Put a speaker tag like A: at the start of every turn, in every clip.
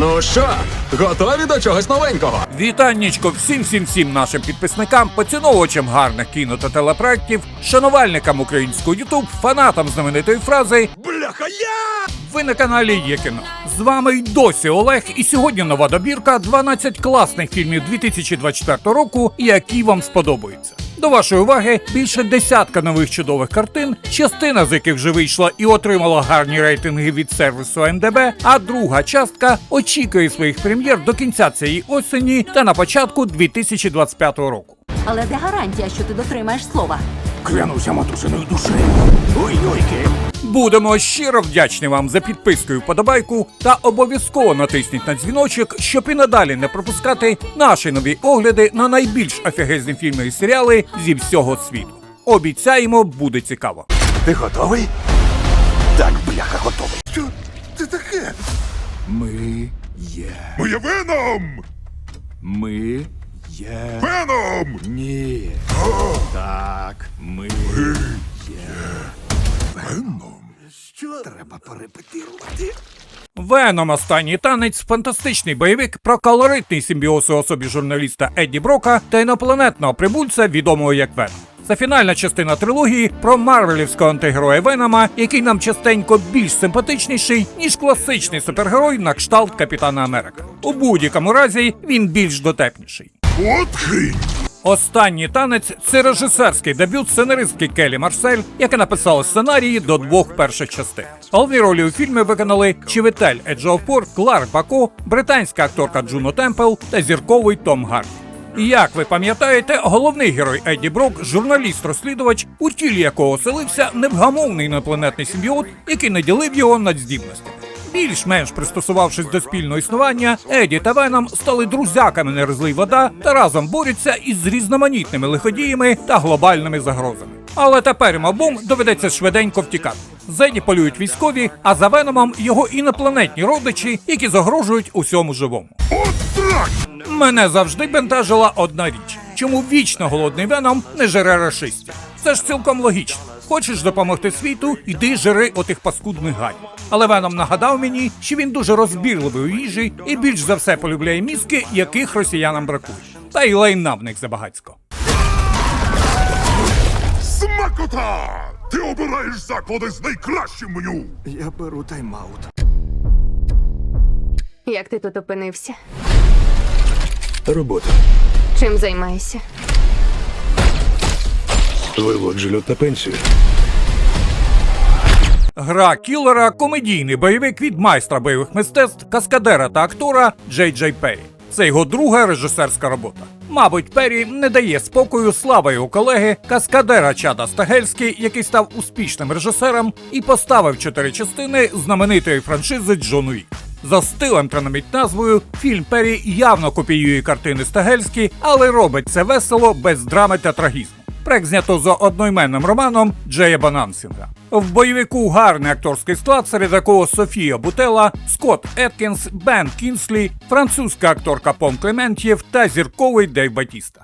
A: Ну що, готові до чогось новенького?
B: Вітаннячко всім нашим підписникам, поціновувачам гарних кіно та телепроектів, шанувальникам українського ютуб, фанатам знаменитої фрази
A: Бляха, я!
B: ви на каналі Є кіно. З вами й досі Олег, і сьогодні нова добірка 12 класних фільмів 2024 року, які вам сподобаються. До вашої уваги більше десятка нових чудових картин, частина з яких вже вийшла і отримала гарні рейтинги від сервісу IMDb, а друга частка очікує своїх прем'єр до кінця цієї осені та на початку 2025 року.
C: Але де гарантія, що ти дотримаєш слова?
B: Клянуся матусиною душею. Ой-ойки. Будемо щиро вдячні вам за підписку і вподобайку та обов'язково натисніть на дзвіночок, щоб і надалі не пропускати наші нові огляди на найбільш офігезні фільми і серіали зі всього світу. Обіцяємо, буде цікаво.
D: Ти готовий? Так, бляха, готовий. Що це таке?
E: Ми є.
D: Ми є Веном!
E: Ми є.
D: Веном!
E: Ні. Так, ми є.
D: Веном? Що? Треба порепетирувати.
B: «Веном. Останній танець» – фантастичний бойовик про колоритний симбіоз у особі журналіста Едді Брока та інопланетного прибульця, відомого як Веном. Це фінальна частина трилогії про марвелівського антигероя Венома, який нам частенько більш симпатичніший, ніж класичний супергерой на кшталт Капітана Америка. У будь-якому разі він більш дотепніший.
D: От хрінь!
B: «Останній танець» – це режисерський дебют сценаристки Келі Марсель, яка написала сценарії до двох перших частин. Головні ролі у фільмі виконали Чіветель Еджіофор, Кларк Бако, британська акторка Джуно Темпл та зірковий Том Харді. І як ви пам'ятаєте, головний герой Едді Брок – журналіст-розслідувач, у тілі якого оселився невгамовний інопланетний симбіот, який наділив його надздібностями. Більш-менш пристосувавшись до спільного існування, Едді та Веном стали друзяками «Не розлий вода» та разом борються із різноманітними лиходіями та глобальними загрозами. Але тепер їм обом доведеться швиденько втікати. З Едді полюють військові, а за Веномом його інопланетні родичі, які загрожують усьому живому.
D: От так!
B: Мене завжди бентежила одна річ. Чому вічно голодний Веном не жере рашистів? Це ж цілком логічно. Хочеш допомогти світу, іди жери отих паскудних гадів. Але Веном нагадав мені, що він дуже розбірливий у їжі і більш за все полюбляє мізки, яких росіянам бракує. Та й лайна в них забагацько.
D: Смакота! Ти обираєш заклади з найкращим меню!
E: Я беру тайм-аут.
F: Як ти тут опинився?
E: Робота.
F: Чим займаєшся?
E: Виводжу льот на пенсію.
B: Гра кілера – комедійний бойовик від майстра бойових мистецтв, каскадера та актора Джей Джей Перрі. Це його друга режисерська робота. Мабуть, Перрі не дає спокою слава його колеги, каскадера Чада Стагельський, який став успішним режисером і поставив 4 частини знаменитої франшизи Джон Уік. За стилем та навіть назвою, фільм Перрі явно копіює картини Стагельські, але робить це весело, без драми та трагізму. Проект знято за одноіменним романом Джея Банансінга. В бойовику гарний акторський склад, серед якого Софія Бутела, Скотт Еткінс, Бен Кінслі, французька акторка Пом Клементьєв та зірковий Дейв Батіста.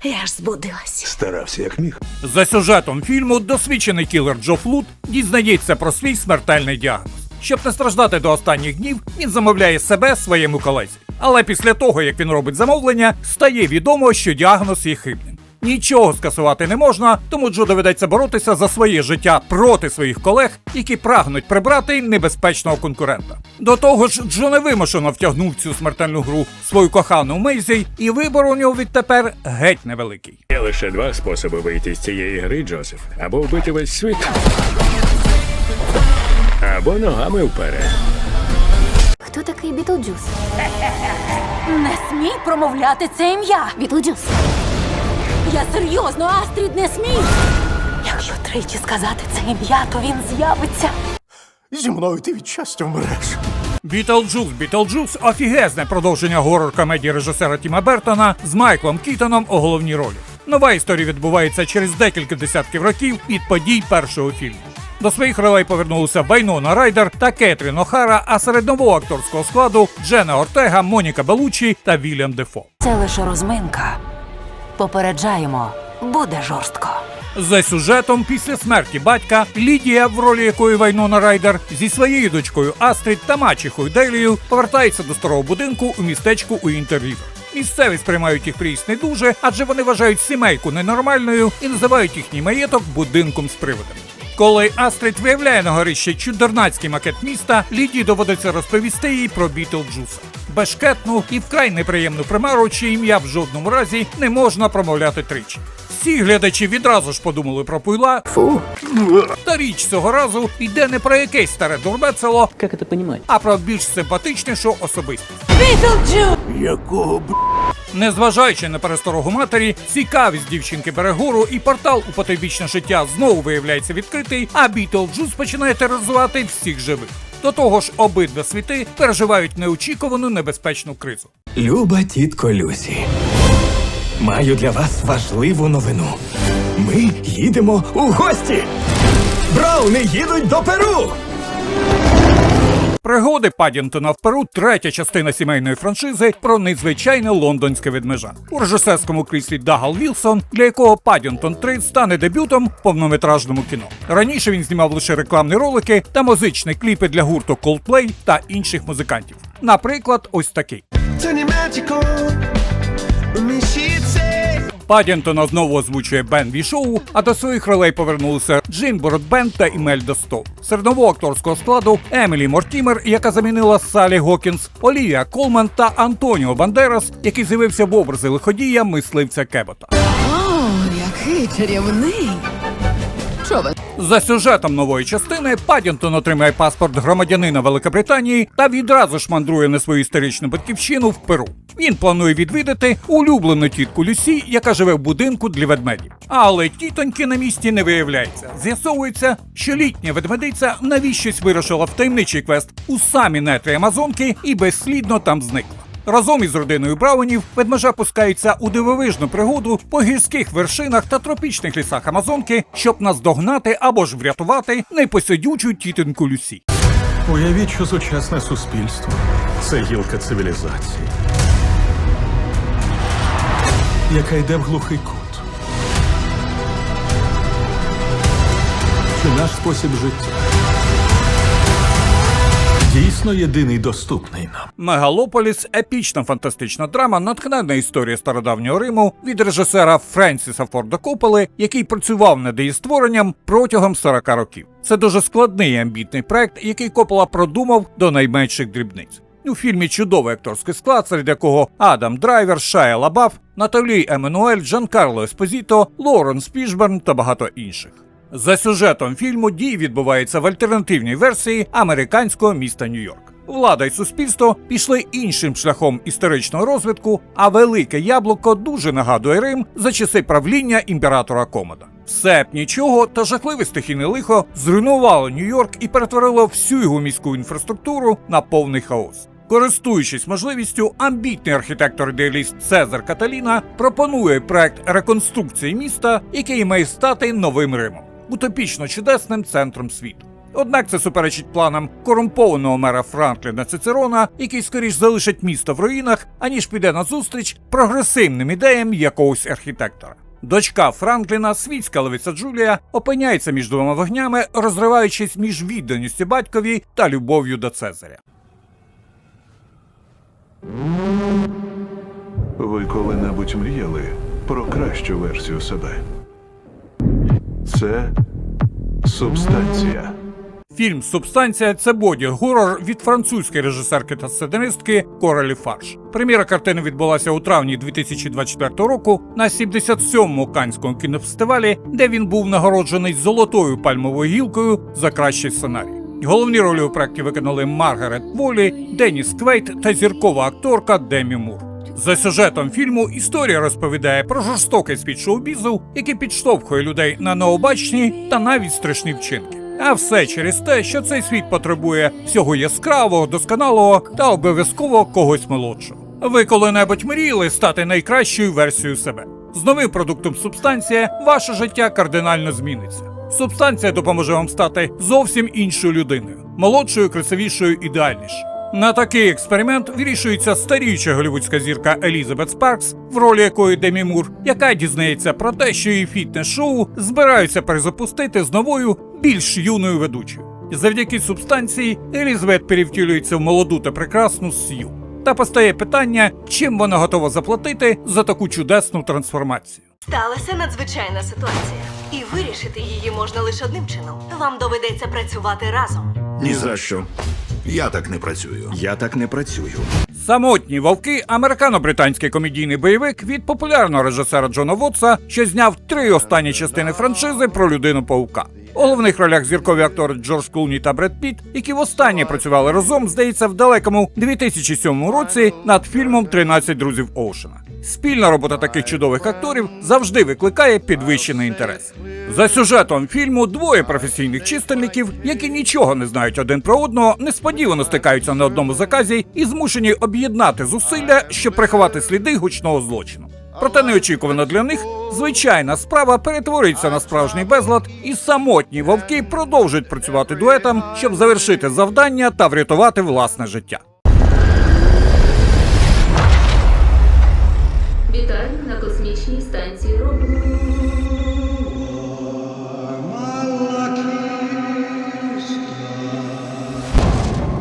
C: Я ж збудилась.
E: Старався як міг.
B: За сюжетом фільму досвідчений кілер Джо Флут дізнається про свій смертельний діагноз. Щоб не страждати до останніх днів, він замовляє себе своєму колезі. Але після того, як він робить замовлення, стає відомо, що діагноз є хибним. Нічого скасувати не можна, тому Джо доведеться боротися за своє життя проти своїх колег, які прагнуть прибрати небезпечного конкурента. До того ж, Джо невимушено втягнув цю смертельну гру свою кохану Мейзі, і вибор у нього відтепер геть невеликий.
G: Є лише два способи вийти з цієї гри, Джозеф. Або вбити весь світ, або ногами вперед.
F: Хто такий Бітлджус?
C: Не смій промовляти це ім'я!
F: Бітлджус.
C: Я серйозно, Астрід, не смій! Якщо тричі сказати це ім'я, то він з'явиться.
E: Зі мною ти від щастя вмреш.
B: Бітлджус – офігезне продовження горор-комедії режисера Тіма Бертона з Майклом Кітоном у головній ролі. Нова історія відбувається через декілька десятків років від подій першого фільму. До своїх ролей повернулися Вайнона Райдер та Кетрін О'Хара, а серед нового акторського складу Дженна Ортега, Моніка Белуччі та Вільям Дефо.
C: Це лише розминка. Попереджаємо, буде жорстко.
B: За сюжетом, після смерті батька, Лідія, в ролі якої Вайнона Райдер, зі своєю дочкою Астрід та мачехою Делією повертається до старого будинку у містечку Уінтер-Рівер. Місцеві сприймають їх приїзд не дуже, адже вони вважають сімейку ненормальною і називають їхній маєток будинком з привидом. Коли Астрід виявляє на горищі чудернацький макет міста, Лідії доводиться розповісти їй про Бітлджуса. Бешкетну і вкрай неприємну примару, чиє ім'я в жодному разі не можна промовляти тричі. Всі глядачі відразу ж подумали про пуйла.
H: Фу.
B: Та річ цього разу йде не про якесь старе дурбецело,
H: Как это понимать?
B: а про більш симпатичнішу особистість.
C: Бітлджус!
E: Якого
B: Незважаючи на пересторогу матері, цікавість дівчинки бере гору і портал у потойбічне життя знову виявляється відкритий, а Бітлджус починає тероризувати всіх живих. До того ж, обидва світи переживають неочікувану небезпечну кризу.
I: Люба тітко Люсі, маю для вас важливу новину. Ми їдемо у гості! Брауни їдуть до Перу!
B: Пригоди Паддінгтона в Перу – третя частина сімейної франшизи про незвичайне лондонське ведмежа. У режисерському кріслі Дагал Вілсон, для якого Паддінгтон 3 стане дебютом в повнометражному кіно. Раніше він знімав лише рекламні ролики та музичні кліпи для гурту Coldplay та інших музикантів. Наприклад, ось такий. Паддінгтона знову озвучує Бен Вішоу, а до своїх ролей повернулися Джин Бродбент та Імельда Стоу. Серед нового акторського складу Емілі Мортімер, яка замінила Салі Гокінс, Олівія Колман та Антоніо Бандерас, який з'явився в образі лиходія мисливця Кебота.
C: О, який чарівний! Човен.
B: За сюжетом нової частини Паддінгтон отримає паспорт громадянина Великобританії та відразу ж мандрує на свою історичну батьківщину в Перу. Він планує відвідати улюблену тітку Люсі, яка живе в будинку для ведмедів. Але тітоньки на місці не виявляється. З'ясовується, що літня ведмедиця навіщось вирушила в таємничий квест у самі нетрі Амазонки і безслідно там зникла. Разом із родиною Браунів ведмежа пускається у дивовижну пригоду по гірських вершинах та тропічних лісах Амазонки, щоб наздогнати або ж врятувати непосидючу тітоньку Люсі.
E: Уявіть, що сучасне суспільство – це гілка цивілізації, яка йде в глухий кут. Чи наш спосіб життя дійсно єдиний доступний нам?
B: «Мегалополіс» – епічна фантастична драма, натхненна історія стародавнього Риму від режисера Френсіса Форда Копполи, який працював над її створенням протягом 40 років. Це дуже складний і амбітний проект, який Коппола продумав до найменших дрібниць. У фільмі чудовий акторський склад, серед якого Адам Драйвер, Шайа Лабаф, Наталі Еммануель, Джанкарло Еспозіто, Лоуренс Фішберн та багато інших. За сюжетом фільму дії відбуваються в альтернативній версії американського міста Нью-Йорк. Влада і суспільство пішли іншим шляхом історичного розвитку, а Велике Яблуко дуже нагадує Рим за часи правління імператора Комода. Все б нічого, та жахливе стихійне лихо зруйнувало Нью-Йорк і перетворило всю його міську інфраструктуру на повний хаос. Користуючись можливістю, амбітний архітектор-ідеаліст Цезар Каталіна пропонує проект реконструкції міста, який має стати новим Римом, утопічно чудесним центром світу. Однак це суперечить планам корумпованого мера Франкліна Цицерона, який скоріш залишить місто в руїнах, аніж піде назустріч прогресивним ідеям якогось архітектора. Дочка Франкліна, світська левиця Джулія, опиняється між двома вогнями, розриваючись між відданістю батькові та любов'ю до Цезаря.
E: Ви коли-небудь мріяли про кращу версію себе? Це «Субстанція».
B: Фільм «Субстанція» – це боді-горор від французької режисерки та сценаристки Коралі Фарш. Прем'єра картини відбулася у травні 2024 року на 77-му Каннському кінофестивалі, де він був нагороджений золотою пальмовою гілкою за кращий сценарій. Головні ролі у проєкті виконали Маргарет Волі, Деніс Квейт та зіркова акторка Демі Мур. За сюжетом фільму історія розповідає про жорстокий світ шоу-бізу, який підштовхує людей на необачні та навіть страшні вчинки. А все через те, що цей світ потребує всього яскравого, досконалого та обов'язково когось молодшого. Ви коли-небудь мріяли стати найкращою версією себе? З новим продуктом «Субстанція» ваше життя кардинально зміниться. «Субстанція» допоможе вам стати зовсім іншою людиною. Молодшою, красивішою, ідеальнішою. На такий експеримент вирішується старіюча голівудська зірка Елізабет Спаркс, в ролі якої Демі Мур, яка дізнається про те, що її фітнес-шоу збираються перезапустити з новою, більш юною ведучою. Завдяки субстанції Елізабет перевтілюється в молоду та прекрасну Сью. Та постає питання, чим вона готова заплатити за таку чудесну трансформацію.
H: Сталася надзвичайна ситуація. І вирішити її можна лише одним чином. Вам доведеться працювати разом.
D: Ні за що. Я так не працюю. Я так не працюю.
B: «Самотні вовки» – американо-британський комедійний бойовик від популярного режисера Джона Вотса, що зняв 3 останні частини франшизи про Людину-павука. У головних ролях зіркові актори Джордж Клуні та Бред Пітт, які востаннє працювали разом, здається, в далекому 2007 році над фільмом «13 друзів Оушена». Спільна робота таких чудових акторів завжди викликає підвищений інтерес. За сюжетом фільму двоє професійних чистильників, які нічого не знають один про одного, несподівано стикаються на одному заказі і змушені об'єднати зусилля, щоб приховати сліди гучного злочину. Проте неочікувано для них звичайна справа перетворюється на справжній безлад, і самотні вовки продовжують працювати дуетом, щоб завершити завдання та врятувати власне життя.
J: Вітаю на космічній станції Ромул.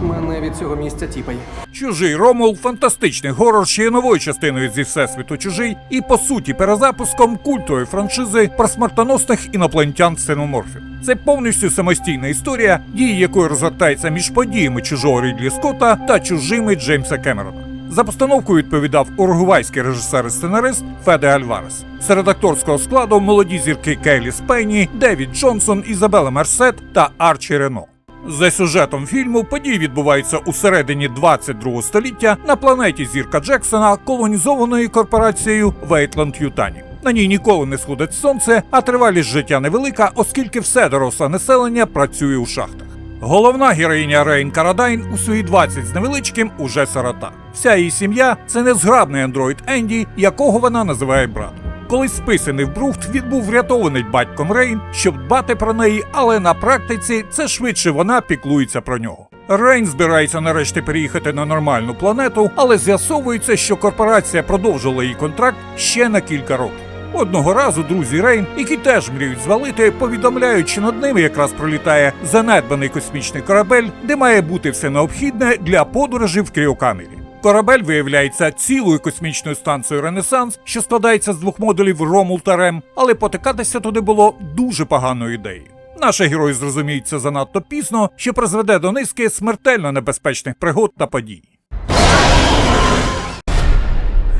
K: Мене від цього місця тіпає.
B: «Чужий Ромул» – фантастичний горор, що є новою частиною зі всесвіту «Чужий» і, по суті, перезапуском культової франшизи про смертоносних інопланетян-ксеноморфів. Це повністю самостійна історія, дії якої розгортається між подіями «Чужого» Рідлі Скотта та «Чужими» Джеймса Кемерона. За постановку відповідав уругвайський режисер і сценарист Феде Альварес. Серед акторського складу молоді зірки Кейлі Спейні, Девід Джонсон, Ізабела Мерсет та Арчі Рено. За сюжетом фільму події відбуваються у середині 22 століття на планеті Зірка Джексона, колонізованої корпорацією Вейтланд Ютані. На ній ніколи не сходить сонце, а тривалість життя невелика, оскільки все доросле населення працює у шахтах. Головна героїня Рейн Карадайн у свої 20 з невеличким уже сирота. Вся її сім'я – це незграбний андроїд Енді, якого вона називає братом. Колись списаний в Брухт, він був врятований батьком Рейн, щоб дбати про неї, але на практиці це швидше вона піклується про нього. Рейн збирається нарешті переїхати на нормальну планету, але з'ясовується, що корпорація продовжила її контракт ще на кілька років. Одного разу друзі Рейн, які теж мріють звалити, повідомляють, що над ними якраз пролітає занедбаний космічний корабель, де має бути все необхідне для подорожі в кріокамері. Корабель виявляється цілою космічною станцією «Ренесанс», що складається з 2 модулів Ромул та Рем, але потикатися туди було дуже поганою ідеєю. Наші герої зрозуміють це занадто пізно, що призведе до низки смертельно небезпечних пригод та подій.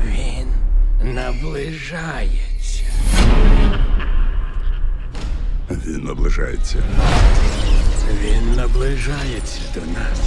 G: Він наближається.
D: Він наближається.
G: Він наближається до нас.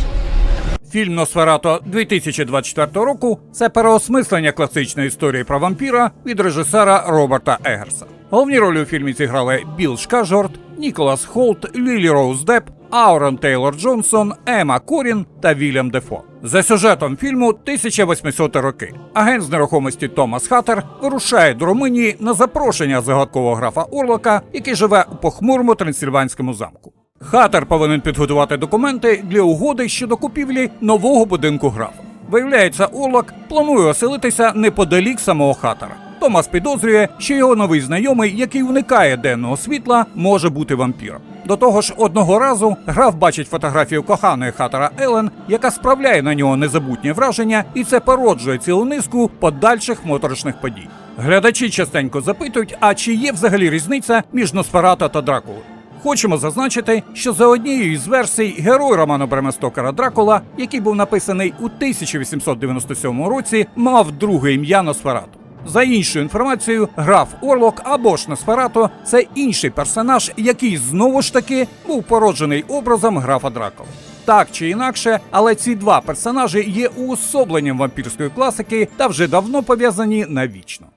B: Фільм «Носферато» 2024 року – це переосмислення класичної історії про вампіра від режисера Роберта Еггерса. Головні ролі у фільмі зіграли Білл Скарсгард, Ніколас Холт, Лілі Роуз Депп, Аурон Тейлор Джонсон, Ема Корін та Вільям Дефо. За сюжетом фільму 1800 роки. Агент з нерухомості Томас Хаттер вирушає до Румунії на запрошення загадкового графа Орлока, який живе у похмурому Трансильванському замку. Хаттер повинен підготувати документи для угоди щодо купівлі нового будинку графа. Виявляється, Орлок планує оселитися неподалік самого Хаттера. Томас підозрює, що його новий знайомий, який уникає денного світла, може бути вампіром. До того ж, одного разу граф бачить фотографію коханої Хаттера Елен, яка справляє на нього незабутнє враження, і це породжує цілу низку подальших моторошних подій. Глядачі частенько запитують, а чи є взагалі різниця між Носферато та Дракулою? Хочемо зазначити, що за однією із версій герой роману Брема Стокера Дракула, який був написаний у 1897 році, мав друге ім'я Носферато. За іншою інформацією, граф Орлок або ж Носферато – це інший персонаж, який знову ж таки був породжений образом графа Дракули. Так чи інакше, але ці два персонажі є уособленням вампірської класики та вже давно пов'язані навічно.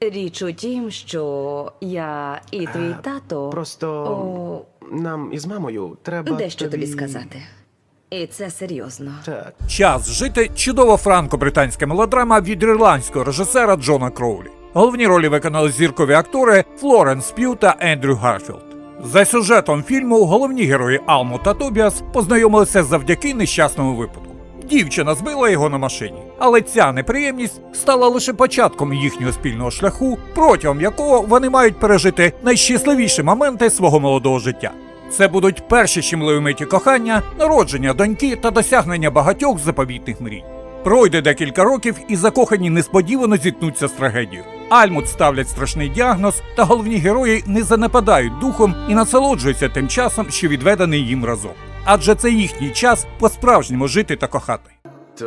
H: Річ у тім, що я і твій тато...
K: Просто нам із мамою треба
H: Дещо тобі сказати. І це серйозно.
K: Так.
B: «Час жити» – чудова франко-британська мелодрама від ірландського режисера Джона Кроулі. Головні ролі виконали зіркові актори Флоренс П'ю та Ендрю Гарфілд. За сюжетом фільму головні герої Алму та Тобіас познайомилися завдяки нещасному випадку. дівчина збила його на машині. Але ця неприємність стала лише початком їхнього спільного шляху, протягом якого вони мають пережити найщасливіші моменти свого молодого життя. Це будуть перші щемливі миті кохання, народження доньки та досягнення багатьох заповітних мрій. Пройде декілька років і закохані несподівано зіткнуться з трагедією. Альмут ставлять страшний діагноз, та головні герої не занепадають духом і насолоджуються тим часом, що відведений їм разом. Адже це їхній час по-справжньому жити та кохати.
K: Де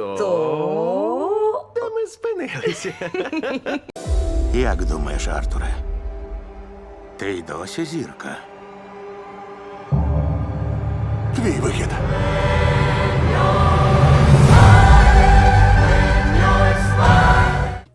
K: ми спинилися?
D: Як думаєш, Артуре? Ти й досі зірка? Твій вихід.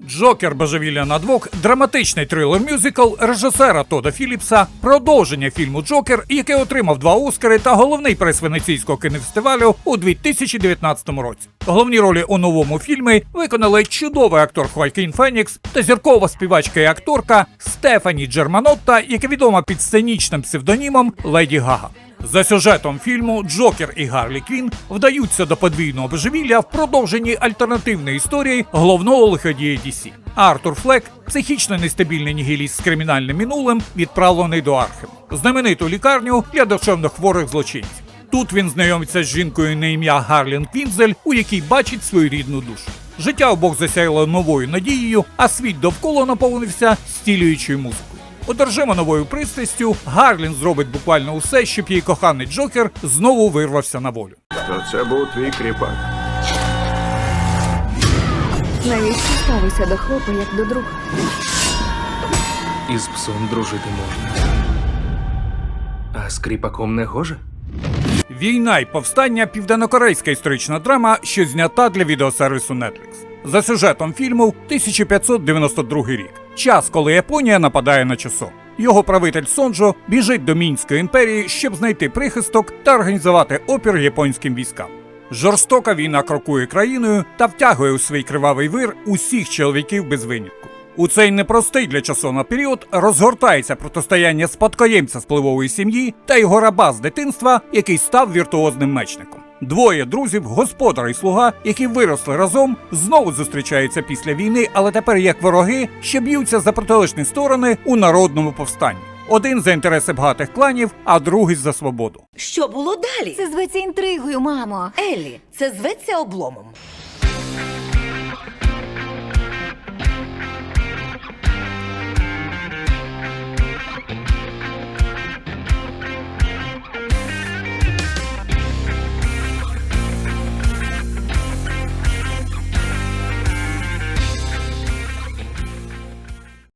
B: «Джокер. Божевілля на двох» – драматичний трилер-мюзикл режисера Тода Філіпса, продовження фільму «Джокер», який отримав 2 Оскари та головний приз Венеційського кінофестивалю у 2019 році. Головні ролі у новому фільмі виконали чудовий актор Хоакін Фенікс та зіркова співачка і акторка Стефані Джерманотта, яка відома під сценічним псевдонімом Леді Гага. За сюжетом фільму Джокер і Гарлі Квін вдаються до подвійного божевілля в продовженні альтернативної історії головного лиходія DC. Артур Флек – психічно нестабільний нігіліст з кримінальним минулим, відправлений до Архему – знамениту лікарню для душевнохворих злочинців. Тут він знайомиться з жінкою на ім'я Гарлін Квінзель, у якій бачить свою рідну душу. Життя обох засяяло новою надією, а світ довкола наповнився зцілюючою музикою. Одержима новою пристрастю, Гарлін зробить буквально усе, щоб її коханий Джокер знову вирвався на волю.
D: То це був твій кріпак.
F: Навіщо ставишся до хлопа, як до друга?
K: Із псом дружити можна. А з кріпаком не гоже?
B: «Війна і повстання» – південнокорейська історична драма, що знята для відеосервісу Netflix. За сюжетом фільму 1592 рік. Час, коли Японія нападає на Чосо. Його правитель Сонджо біжить до Мінської імперії, щоб знайти прихисток та організувати опір японським військам. Жорстока війна крокує країною та втягує у свій кривавий вир усіх чоловіків без винятку. У цей непростий для Чосона період розгортається протистояння спадкоємця спливової сім'ї та його раба з дитинства, який став віртуозним мечником. Двоє друзів, господар і слуга, які виросли разом, знову зустрічаються після війни, але тепер як вороги, що б'ються за протилежні сторони у народному повстанні. Один за інтереси багатих кланів, а другий за свободу.
C: Що було далі?
F: Це зветься інтригою, мамо.
C: Еллі, це зветься обломом.